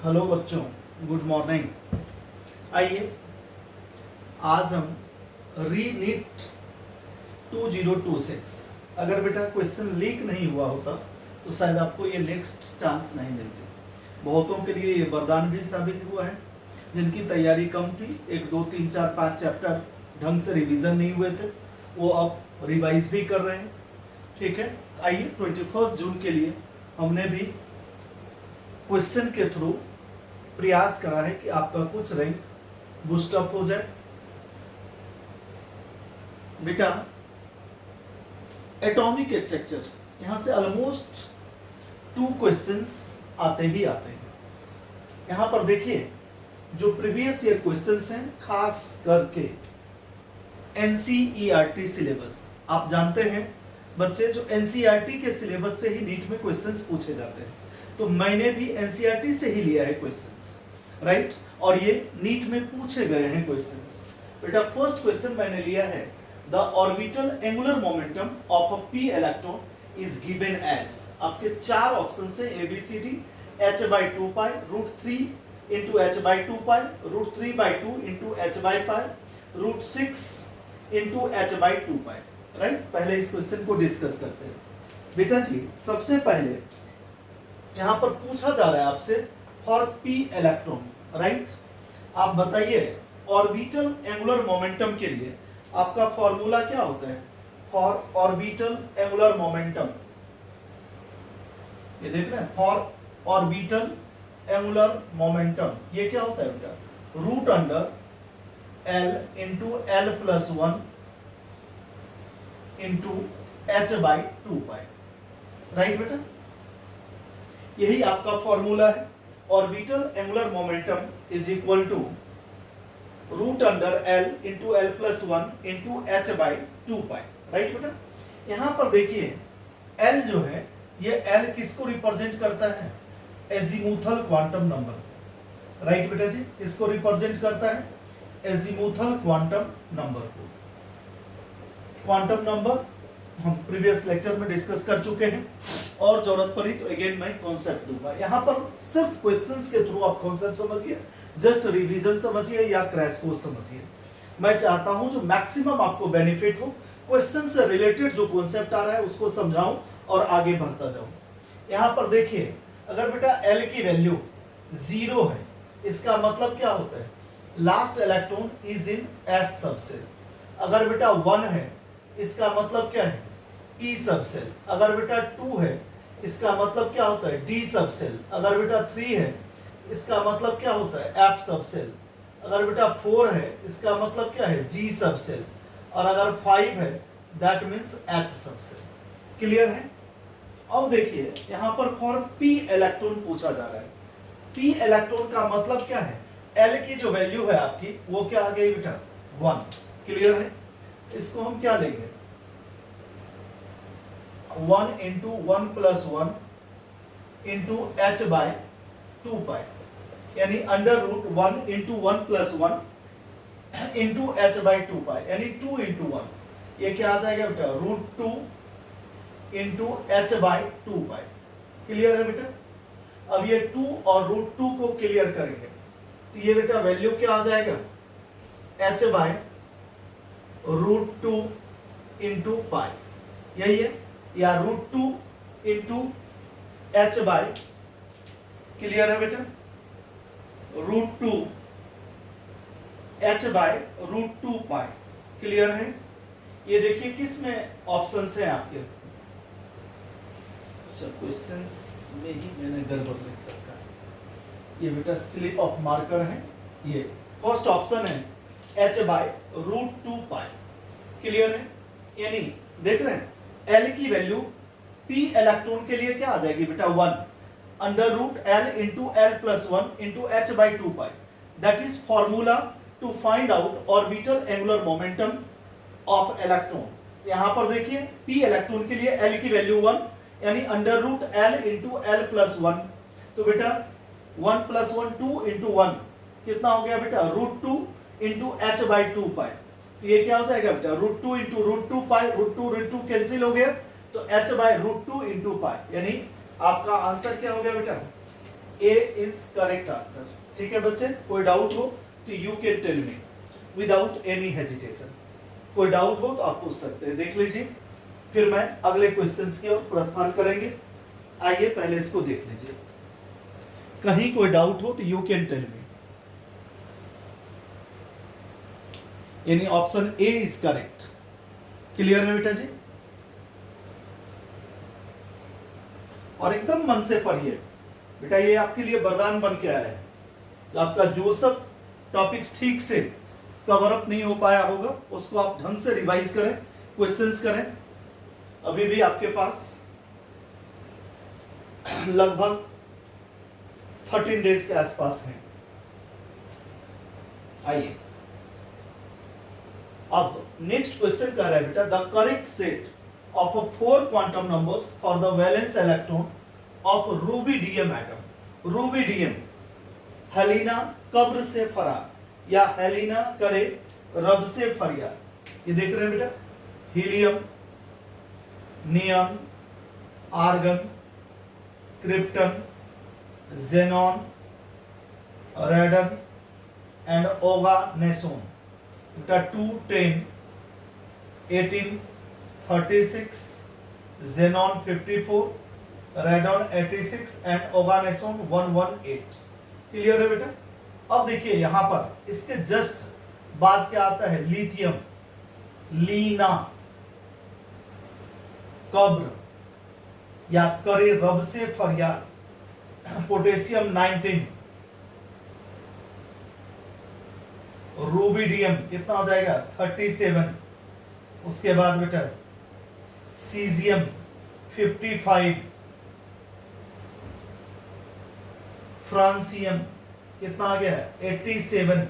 Hello बच्चों, good morning. आइए आज हम री नीट 2026, अगर बेटा क्वेश्चन लीक नहीं हुआ होता तो शायद आपको ये नेक्स्ट चांस नहीं मिलती। बहुतों के लिए ये वरदान भी साबित हुआ है जिनकी तैयारी कम थी, 1 2 3 4 5 चैप्टर ढंग से रिवीजन नहीं हुए थे, वो अब रिवाइज भी कर रहे हैं। ठीक है, आइए 21 जून के लिए हमने भी क्वेश्चन के थ्रू प्रयास करा है कि आपका कुछ रैंक बूस्ट अप हो जाए। बेटा एटॉमिक स्ट्रक्चर, यहां से ऑलमोस्ट 2 क्वेश्चंस आते ही आते हैं। यहां पर देखिए जो प्रीवियस ईयर क्वेश्चंस हैं, खास करके एनसीईआरटी सिलेबस, आप जानते हैं बच्चे जो एनसीईआरटी के सिलेबस से ही नीट में क्वेश्चंस पूछे जाते हैं, तो मैंने भी एनसीईआरटी से ही लिया है क्वेश्चंस, राइट, और ये नीट में पूछे गए हैं क्वेश्चंस। बेटा फर्स्ट क्वेश्चन मैंने लिया है, the orbital angular momentum of a p electron is given as, आपके 4 ऑप्शन से A B C D, h/2 pi √3 into h/2 pi √3/2 into h/पाई √6 into h/2 पाई, राइट। पहले इस क्वेश्चन को डिस्कस करते हैं। बेटा जी सबसे पहले यहां पर पूछा जा रहा है आपसे फॉर पी इलेक्ट्रॉन, राइट। आप बताइए ऑर्बिटल एंगुलर मोमेंटम के लिए आपका फॉर्मूला क्या होता है फॉर ऑर्बिटल एंगुलर मोमेंटम? ये देख रहे हैं, फॉर ऑर्बिटल एंगुलर मोमेंटम ये क्या होता है बेटा? √L into L+1 into h/2 pi, right बेटा। यही आपका फॉर्मूला है। Orbital angular momentum is equal to √L into L+1 into h/2 pi, right बेटा। यहां पर देखिए L जो है, ये L किसको रिप्रेजेंट करता है? एजीमुथल क्वांटम नंबर, राइट बेटा जी। इसको रिप्रेजेंट करता है एजीमुथल क्वांटम नंबर को। क्वांटम नंबर हम प्रीवियस लेक्चर में डिस्कस कर चुके हैं, और जरूरत पड़ी तो अगेन मैं कॉन्सेप्ट दूंगा। यहां पर सिर्फ क्वेश्चंस के थ्रू आप कॉन्सेप्ट समझिए, जस्ट रिवीजन समझिए या क्रैश कोर्स समझिए। मैं चाहता हूं जो मैक्सिमम आपको बेनिफिट हो, क्वेश्चन से रिलेटेड जो कॉन्सेप्ट आ रहा है उसको समझाऊं और आगे बढ़ता जाऊं। यहां पर देखिए अगर बेटा L की वैल्यू 0 है, इसका मतलब क्या होता है? Last electron is in S subshell. अगर बेटा 1 है, इसका मतलब क्या है? P subshell. अगर बेटा 2 है, इसका मतलब क्या होता है? D subshell. अगर बेटा 3 है, इसका मतलब क्या होता है? F subshell. अगर बेटा 4 है, इसका मतलब क्या है? G subshell. और अगर 5 है, that means H subshell. Clear है? अब देखिए यहां पर फॉर P इलेक्ट्रॉन पूछा जा रहा है। P इलेक्ट्रॉन का मतलब क्या है? L की जो वैल्यू है आपकी वो क्या आ गई बेटा? 1। क्लियर है? इसको हम क्या लेंगे? 1 इंटू 1+1 इंटू h/2 पाई, यानी √1 इंटू 1+1 इंटू h/2 पाई, यानी 2 इंटू 1। ये क्या आ जाएगा बेटा? √2 इंटू h/2 पाई। क्लियर है बेटा? अब ये 2 और √2 को क्लियर करेंगे तो ये बेटा वैल्यू क्या आ जाएगा? h/√2 इंटू पाई, यही है, या √2 इंटू h/, क्लियर है बेटा? √2 h/√2 पाई, क्लियर है? ये देखिए किस में ऑप्शंस हैं आपके? अच्छा, क्वेश्चंस में ही मैंने गड़बड़ लिख रखा है। ये बेटा स्लिप ऑफ मार्कर है। ये फर्स्ट ऑप्शन है h/√2 पाई, क्लियर है? यानी देख रहे हैं L की वैल्यू P इलेक्ट्रॉन के लिए क्या आ जाएगी बेटा? 1 √L into L+1 into h/2 pi. That is formula to find out orbital angular momentum of electron. यहां पर देखिए P इलेक्ट्रॉन के लिए L की वैल्यू 1, यानी √L इंटू L+1, तो बेटा 1 + 1 2 इंटू 1 कितना हो गया बेटा? √2 इंटू h/2 पाई। तो ये क्या हो जाएगा बेटा? √2 इंटू √2 पाई, √2 कैंसिल हो गया, तो h/√2 इंटू पाई, यानी आपका आंसर क्या हो गया बेटा? A is correct answer. ठीक है बच्चे, कोई डाउट हो तो you can tell me without any hesitation. कोई डाउट हो तो आप पूछ सकते हैं। देख लीजिए, फिर मैं अगले क्वेश्चंस की ओर प्रस्थान करेंगे। आइए पहले इसको देख लीजिए, कहीं कोई डाउट हो तो यू कैन टेल मी। यानी option A is correct. Clear है बेटा जी? और एकदम मन से पढ़िए बेटा, ये आपके लिए वरदान बन के आया है। आपका जो सब टॉपिक्स ठीक से कवर अप नहीं हो पाया होगा उसको आप ढंग से रिवाइज करें, क्वेश्चंस करें। अभी भी आपके पास लगभग 13 डेज के आसपास हैं। आइए अब नेक्स्ट क्वेश्चन कह रहा है बेटा, the correct set of 4 quantum numbers for the valence electron of rubidium atom. rubidium, Helena कब्र से फरार या हेलिना करे रब से फरियाद। ये देख रहे हैं बेटा, helium, neon, argon, krypton, xenon, radon and oganesson. बेटा 2, 10, 18, 36, xenon 54, radon 86 and oganesson 118। Clear है बेटा? अब देखिए यहां पर इसके जस्ट बाद क्या आता है, लिथियम, लीना, कब्र या करे रब से फरियाद, पोटेशियम 19, रूबिडियम कितना हो जाएगा 37, उसके बाद बेटा सीजियम 55, फ्रांसियम कितना आ गया 87,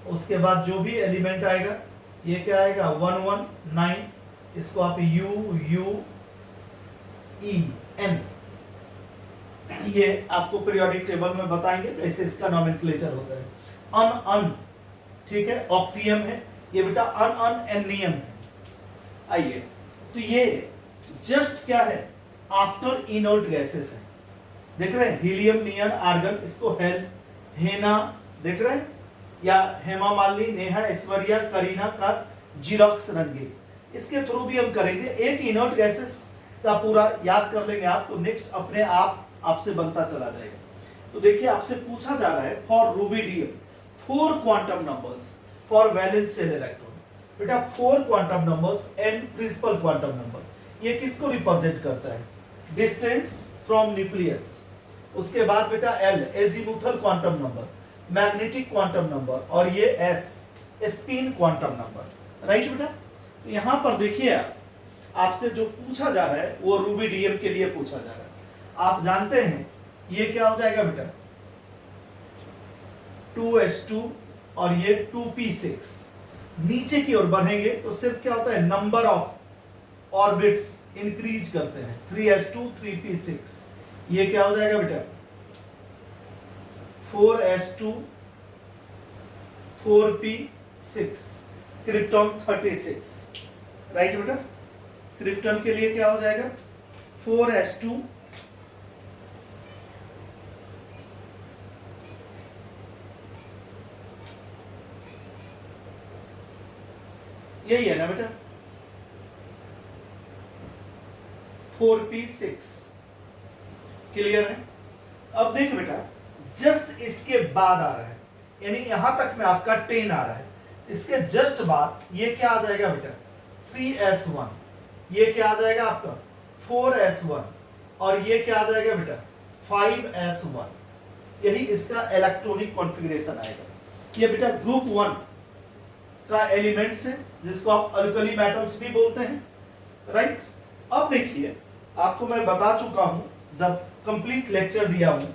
उसके बाद जो भी एलिमेंट आएगा ये क्या आएगा 119, इसको आप यू यू ई एन, ये आपको पीरियोडिक टेबल में बताएंगे कैसे इसका नोमेनक्लेचर होता है। अन अन, ठीक है, ऑक्टियम है ये बेटा, अन अन एनियम है। आइए, तो ये जस्ट क्या है, आफ्टर इनर्ट गैसेस है। देख रहे हैं, हीलियम, नियन, आर्गन, इसको हेना देख रहे हैं, या हेमा मालिनी, नेहा, ऐश्वर्या, करीना का जीरोक्स रंगीन, इसके थ्रू भी हम करेंगे। एक इनर्ट गैसेस का पूरा याद कर लेंगे आप, तो नेक्स्ट अपने आप आपसे बनता चला जाएगा। तो देखिए आपसे पूछा जा रहा है for rubidium 4 quantum numbers for valence shell electron. बेटा 4 quantum numbers and principal quantum number, ये किसको रिप्रेजेंट करता है, डिस्टेंस फ्रॉम न्यूक्लियस। उसके बाद बेटा L, azimuthal quantum number, magnetic quantum number, और ये S, spin quantum number. Right बेटा? तो यहां पर देखिए आपसे जो पूछा जा रहा है वो रूबिडियम के लिए पूछा जा रहा है। आप जानते हैं ये क्या हो जाएगा बेटा 2s2 और ये 2p6। नीचे की ओर बढ़ेंगे तो सिर्फ क्या होता है, नंबर ऑफ ऑर्बिट्स इंक्रीज करते हैं, 3s2 3p6। ये क्या हो जाएगा बेटा 4s2 4p6, क्रिप्टॉन 36। राइट बेटा? क्रिप्टॉन के लिए क्या हो जाएगा 4s2 यही है ना बेटा 4p6। क्लियर है? अब देख बेटा, जस्ट इसके बाद आ रहा है, यानी यहां तक में आपका 10 आ रहा है, इसके जस्ट बाद ये क्या आ जाएगा बेटा 3s1, ये क्या आ जाएगा आपका 4s1, और ये क्या आ जाएगा बेटा 5s1। यही इसका इलेक्ट्रॉनिक कॉन्फ़िगरेशन आएगा। ये बेटा ग्रुप 1 का एलिमेंट्स है, जिसको आप अल्कली मेटल्स भी बोलते हैं। राइट? अब देखिए आपको मैं बता चुका हूं जब कंप्लीट लेक्चर दिया हूं,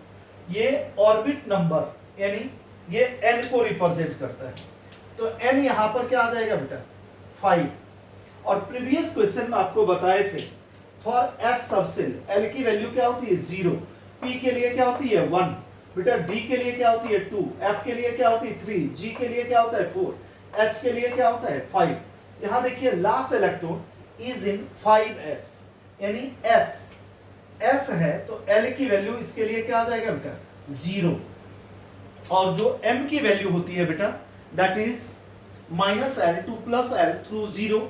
ये ऑर्बिट नंबर यानी ये n को रिप्रेजेंट करता है, तो n यहां पर क्या आ जाएगा बेटा 5। और प्रीवियस क्वेश्चन में आपको बताए थे फॉर s सबसेल l की वैल्यू क्या होती है 0, p के लिए क्या होती है 1, बेटा d के लिए क्या होती है 2, f के लिए क्या होती है 3, g के लिए क्या होता है 4, h के लिए क्या होता है 5। यहां देखिए last electron is in 5s, यानी s है तो l की वैल्यू इसके लिए क्या आ जाएगा बेटा 0, और जो m की वैल्यू होती है बेटा that is -l to +l through 0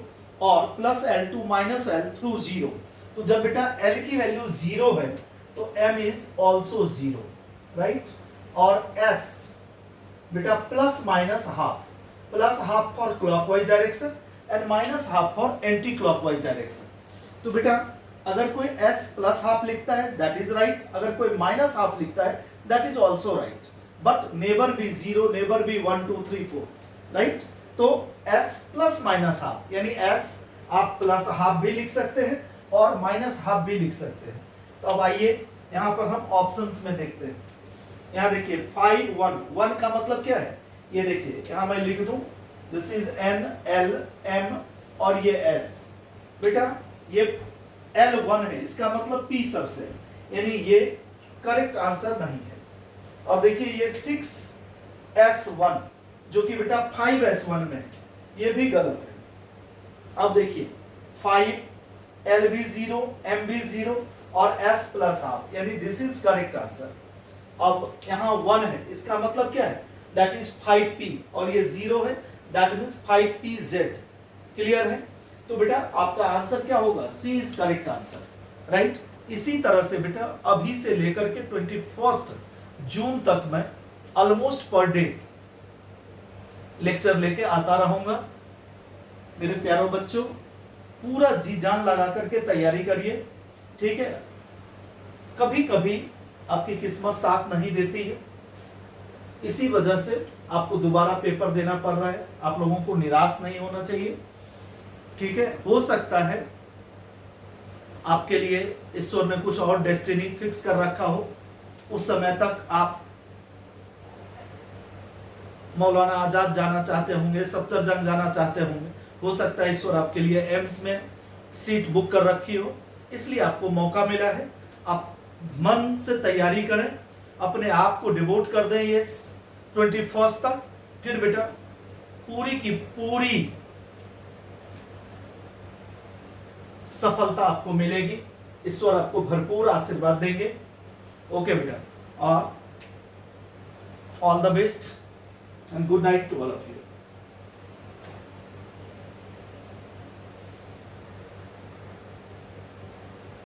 और +l टू -l थ्रू 0। तो जब बेटा l की वैल्यू 0 है तो m इज ऑल्सो 0, राइट। और s बेटा +-half for clockwise direction and -half for anti clockwise direction. तो बेटा अगर कोई s +हाफ लिखता है दैट इज राइट, अगर कोई -हाफ लिखता है that is also right, but never be 0, never be 1 2 3 4, right. तो s +-हाफ यानी s आप +हाफ भी लिख सकते हैं और -हाफ भी लिख सकते हैं। तो अब आइए यहाँ पर हम ऑप्शंस में देखते हैं। यहाँ देखिए 5 1 1 का मतलब क्या है, ये देखिए यहाँ मैं लिख दूं this is n l m और ये s। बेटा ये l1 है, इसका मतलब p सबसे, यानी ये करेक्ट आंसर नहीं है। अब देखिए ये 6s1 जो कि बेटा 5s1 में, ये भी गलत है। अब देखिए 5 l भी 0 m भी 0 और s +हाफ, यानी दिस इज करेक्ट आंसर। अब यहाँ 1 है, इसका मतलब क्या है, दैट इज 5p और ये 0 है, दैट मीन्स 5pz। क्लियर है। तो बेटा आपका आंसर क्या होगा, सी इज करेक्ट आंसर, राइट। इसी तरह से बेटा अभी से लेकर के 21 जून तक मैं ऑलमोस्ट पर डे लेक्चर लेके आता रहूंगा। मेरे प्यारों बच्चों, पूरा जी जान लगा करके तैयारी करिए, ठीक है। कभी कभी आपकी किस्मत साथ नहीं देती है, इसी वजह से आपको दोबारा पेपर देना पड़ रहा है। आप लोगों को निराश नहीं होना चाहिए, ठीक है। हो सकता है आपके लिए ईश्वर ने कुछ और डेस्टिनी फिक्स कर रखा हो, उस समय तक आप मौलाना आजाद जाना चाहते होंगे, सफ्दरजंग जाना चाहते होंगे। हो सकता है ईश्वर आपके लिए एम्स में सीट बुक कर रखी हो, इसलिए आपको मौका मिला है। आप मन से तैयारी करें, अपने आप को डिवोट कर दें ये 21 तक, फिर बेटा पूरी की पूरी सफलता आपको मिलेगी। ईश्वर आपको भरपूर आशीर्वाद देंगे। ओके बेटा, और all the best and good night to all of you.